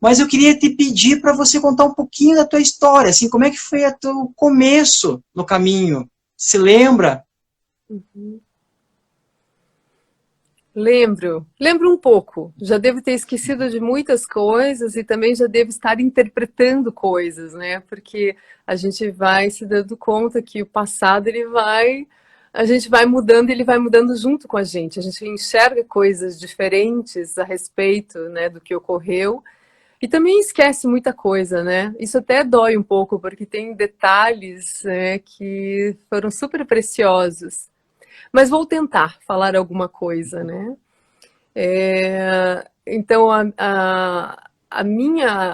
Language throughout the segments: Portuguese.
mas eu queria te pedir para você contar um pouquinho da tua história, assim, como é que foi o teu começo no caminho? Se lembra? Uhum. Lembro um pouco. Já devo ter esquecido de muitas coisas e também já devo estar interpretando coisas, né? Porque a gente vai se dando conta que o passado a gente vai mudando, ele vai mudando junto com a gente. A gente enxerga coisas diferentes a respeito, né, do que ocorreu e também esquece muita coisa, né? Isso até dói um pouco porque tem detalhes, né, que foram super preciosos. Mas vou tentar falar alguma coisa, né? Então,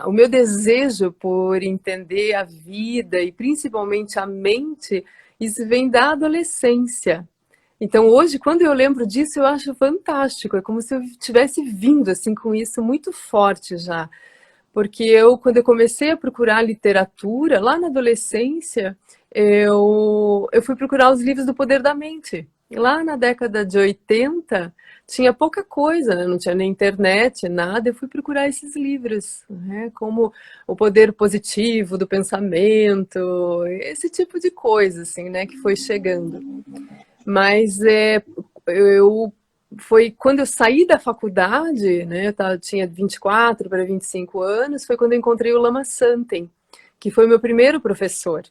o meu desejo por entender a vida e principalmente a mente, isso vem da adolescência. Então, hoje, quando eu lembro disso, eu acho fantástico. É como se eu tivesse vindo assim com isso muito forte já. Porque quando eu comecei a procurar literatura, lá na adolescência, eu fui procurar os livros do Poder da Mente. Lá na década de 80, tinha pouca coisa, né? Não tinha nem internet, nada. Eu fui procurar esses livros, né? Como o poder positivo do pensamento, esse tipo de coisa, assim, né? Que foi chegando. Mas eu foi quando eu saí da faculdade, né? Tinha 24 para 25 anos, foi quando eu encontrei o Lama Santen, que foi meu primeiro professor,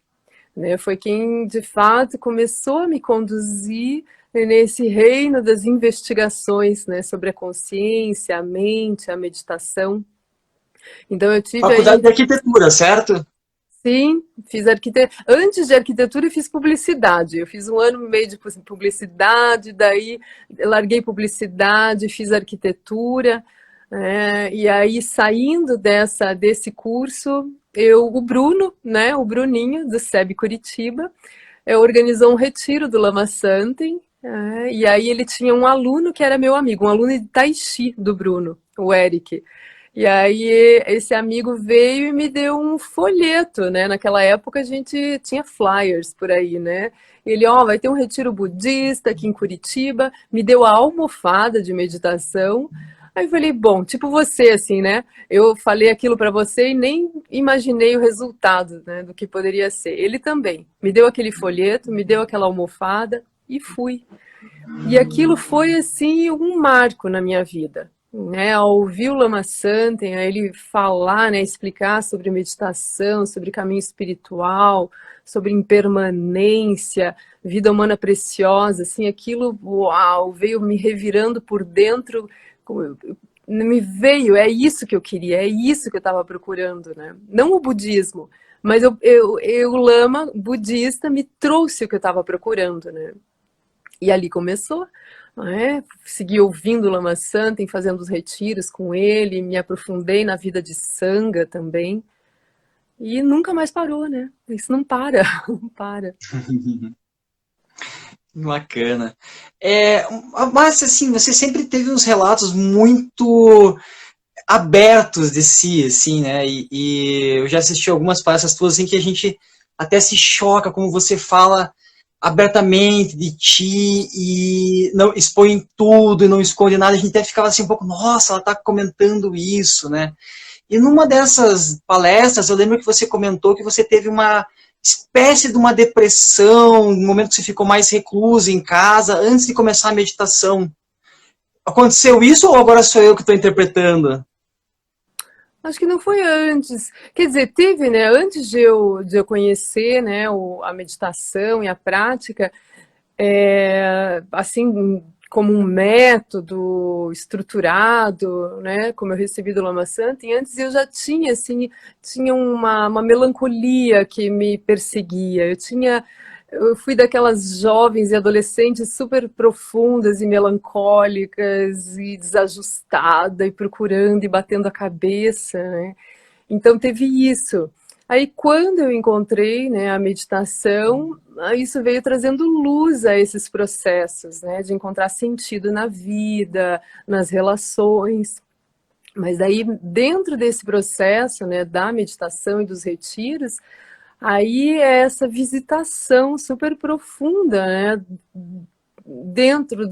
né? Foi quem de fato começou a me conduzir nesse reino das investigações, né, sobre a consciência, a mente, a meditação. Então eu tive Faculdade aí. de Arquitetura, certo? Sim, fiz arquitetura. Antes de arquitetura, eu fiz publicidade. Eu fiz um ano e meio de publicidade, daí larguei publicidade, fiz arquitetura. E aí, saindo desse curso, o Bruno, né, o Bruninho, do SEB Curitiba, organizou um retiro do Lama Santen. E aí ele tinha um aluno que era meu amigo, um aluno de Tai Chi do Bruno, o Eric. E aí esse amigo veio e me deu um folheto, né? Naquela época a gente tinha flyers por aí, né? Ele, vai ter um retiro budista aqui em Curitiba, me deu a almofada de meditação. Aí eu falei, bom, tipo você, assim, né? Eu falei aquilo para você e nem imaginei o resultado, né, do que poderia ser. Ele também me deu aquele folheto, me deu aquela almofada e fui. E aquilo foi assim um marco na minha vida, né? Ao ouvir o Lama Santen, a ele falar, né, explicar sobre meditação, sobre caminho espiritual, sobre impermanência, vida humana preciosa, assim, aquilo, uau, veio me revirando por dentro, me veio, é isso que eu queria, é isso que eu estava procurando, né? Não o budismo, mas o Lama budista me trouxe o que eu estava procurando, né? E ali começou, né? Segui ouvindo o Lama Santen, fazendo os retiros com ele, me aprofundei na vida de Sangha também, e nunca mais parou, né? Isso não para, não para. Bacana. Mas, assim, você sempre teve uns relatos muito abertos de si, assim, né? E eu já assisti algumas palestras tuas, assim, que a gente até se choca como você fala abertamente de ti e não expõe tudo e não esconde nada. A gente até ficava assim um pouco, nossa, ela tá comentando isso, né? E numa dessas palestras, eu lembro que você comentou que você teve uma espécie de uma depressão, um momento que você ficou mais recluso em casa, antes de começar a meditação. Aconteceu isso ou agora sou eu que estou interpretando? Acho que não foi antes. Quer dizer, teve, né? Antes de eu conhecer, né, a meditação e a prática, assim, como um método estruturado, né, como eu recebi do Lama Santen, antes eu já tinha, assim, tinha uma melancolia que me perseguia. Eu fui daquelas jovens e adolescentes super profundas e melancólicas e desajustada e procurando e batendo a cabeça, né? Então teve isso. Aí quando eu encontrei, né, a meditação, isso veio trazendo luz a esses processos, né, de encontrar sentido na vida, nas relações. Mas aí dentro desse processo, né, da meditação e dos retiros, aí é essa visitação super profunda, né, dentro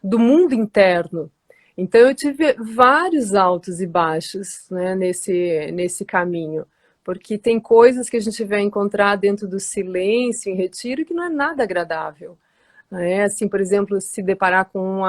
do mundo interno. Então eu tive vários altos e baixos, né, nesse caminho, porque tem coisas que a gente vai encontrar dentro do silêncio, em retiro, que não é nada agradável. Né? Assim, por exemplo, se deparar com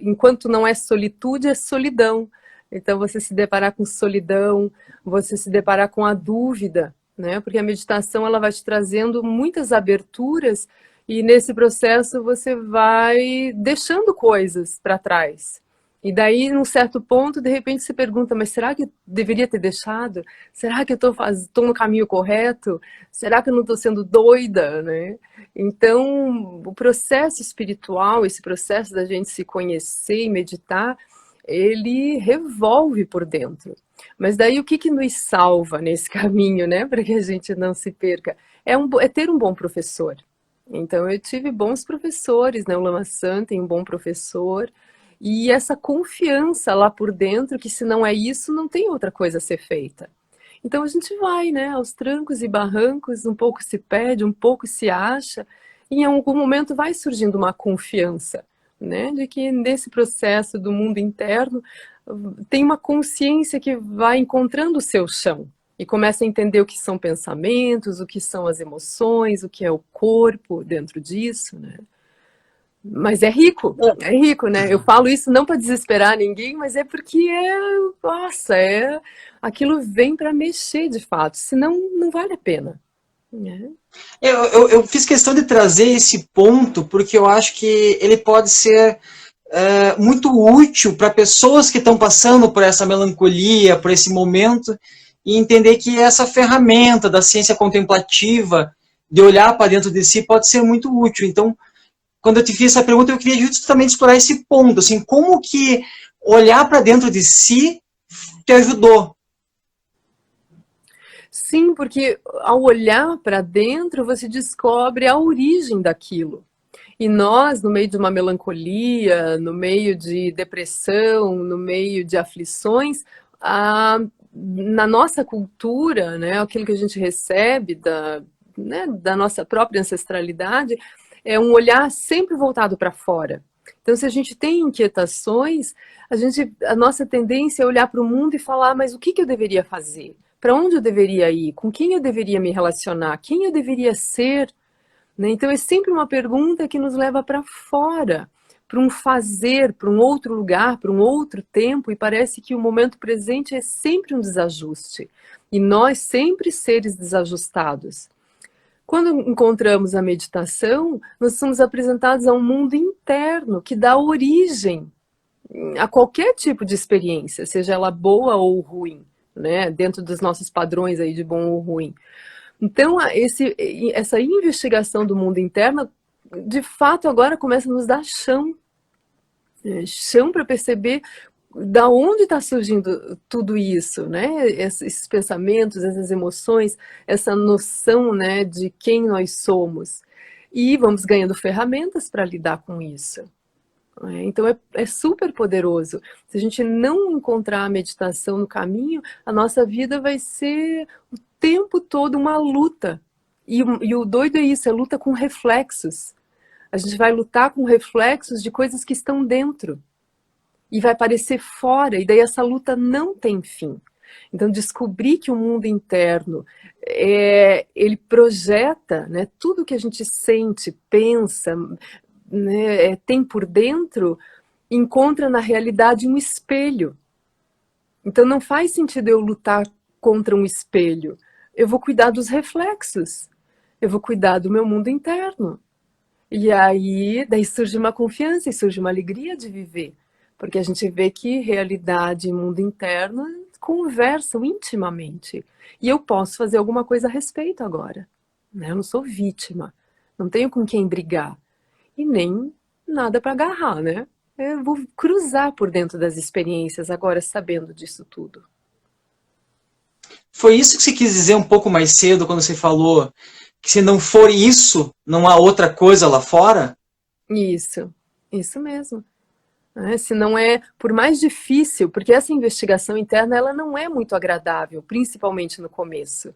enquanto não é solitude, é solidão. Então você se deparar com solidão, você se deparar com a dúvida, né? Porque a meditação ela vai te trazendo muitas aberturas e nesse processo você vai deixando coisas para trás. E daí, num certo ponto, de repente se pergunta, mas será que eu deveria ter deixado? Será que eu estou no caminho correto? Será que eu não estou sendo doida, né? Então, o processo espiritual, esse processo da gente se conhecer e meditar, ele revolve por dentro. Mas daí o que nos salva nesse caminho, né? Para que a gente não se perca? É ter um bom professor. Então, eu tive bons professores, né? O Lama San tem um bom professor. E essa confiança lá por dentro, que se não é isso, não tem outra coisa a ser feita. Então a gente vai, né, aos trancos e barrancos, um pouco se perde, um pouco se acha, e em algum momento vai surgindo uma confiança, né, de que nesse processo do mundo interno tem uma consciência que vai encontrando o seu chão e começa a entender o que são pensamentos, o que são as emoções, o que é o corpo dentro disso, né. Mas é rico, né? Eu falo isso não para desesperar ninguém, mas é porque nossa, aquilo vem para mexer de fato, senão não vale a pena. Né? Eu fiz questão de trazer esse ponto porque eu acho que ele pode ser muito útil para pessoas que estão passando por essa melancolia, por esse momento, e entender que essa ferramenta da ciência contemplativa, de olhar para dentro de si, pode ser muito útil. Então, quando eu te fiz essa pergunta, eu queria justamente explorar esse ponto, assim, como que olhar para dentro de si te ajudou? Sim, porque ao olhar para dentro, você descobre a origem daquilo. E nós, no meio de uma melancolia, no meio de depressão, no meio de aflições, na nossa cultura, né, aquilo que a gente recebe né, da nossa própria ancestralidade, é um olhar sempre voltado para fora. Então, se a gente tem inquietações, a nossa tendência é olhar para o mundo e falar, mas o que eu deveria fazer? Para onde eu deveria ir? Com quem eu deveria me relacionar? Quem eu deveria ser? Né? Então, é sempre uma pergunta que nos leva para fora, para um fazer, para um outro lugar, para um outro tempo, e parece que o momento presente é sempre um desajuste. E nós sempre seres desajustados. Quando encontramos a meditação, nós somos apresentados a um mundo interno que dá origem a qualquer tipo de experiência, seja ela boa ou ruim, né? Dentro dos nossos padrões aí de bom ou ruim. Então, essa investigação do mundo interno, de fato, agora começa a nos dar chão. Chão para perceber da onde está surgindo tudo isso, né? Esses pensamentos, essas emoções, essa noção, né, de quem nós somos. E vamos ganhando ferramentas para lidar com isso. Então é super poderoso. Se a gente não encontrar a meditação no caminho, a nossa vida vai ser o tempo todo uma luta. E o doido é isso, é luta com reflexos. A gente vai lutar com reflexos de coisas que estão dentro. E vai aparecer fora, e daí essa luta não tem fim. Então, descobrir que o mundo interno, ele projeta, né, tudo que a gente sente, pensa, né, tem por dentro, encontra na realidade um espelho. Então, não faz sentido eu lutar contra um espelho. Eu vou cuidar dos reflexos. Eu vou cuidar do meu mundo interno. E aí, daí surge uma confiança e surge uma alegria de viver. Porque a gente vê que realidade e mundo interno conversam intimamente. E eu posso fazer alguma coisa a respeito agora. Né? Eu não sou vítima. Não tenho com quem brigar. E nem nada para agarrar, né? Eu vou cruzar por dentro das experiências agora sabendo disso tudo. Foi isso que você quis dizer um pouco mais cedo, quando você falou que se não for isso, não há outra coisa lá fora? Isso mesmo. Se não é, por mais difícil, porque essa investigação interna ela não é muito agradável, principalmente no começo.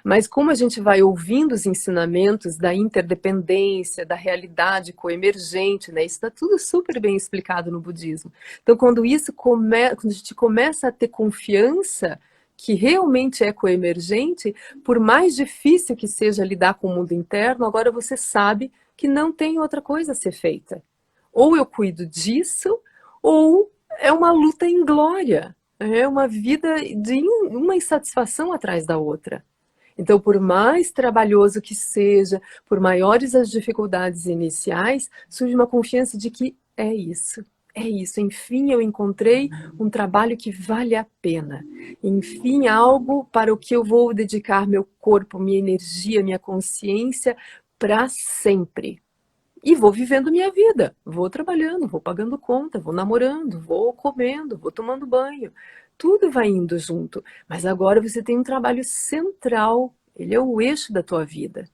Mas como a gente vai ouvindo os ensinamentos da interdependência, da realidade coemergente, né? Isso está tudo super bem explicado no budismo. Então, quando quando a gente começa a ter confiança que realmente é coemergente, por mais difícil que seja lidar com o mundo interno, agora você sabe que não tem outra coisa a ser feita. Ou eu cuido disso, ou é uma luta inglória, é uma vida de uma insatisfação atrás da outra. Então, por mais trabalhoso que seja, por maiores as dificuldades iniciais, surge uma confiança de que é isso. É isso, enfim, eu encontrei um trabalho que vale a pena. Enfim, algo para o que eu vou dedicar meu corpo, minha energia, minha consciência para sempre. E vou vivendo minha vida, vou trabalhando, vou pagando conta, vou namorando, vou comendo, vou tomando banho. Tudo vai indo junto. Mas agora você tem um trabalho central, ele é o eixo da tua vida.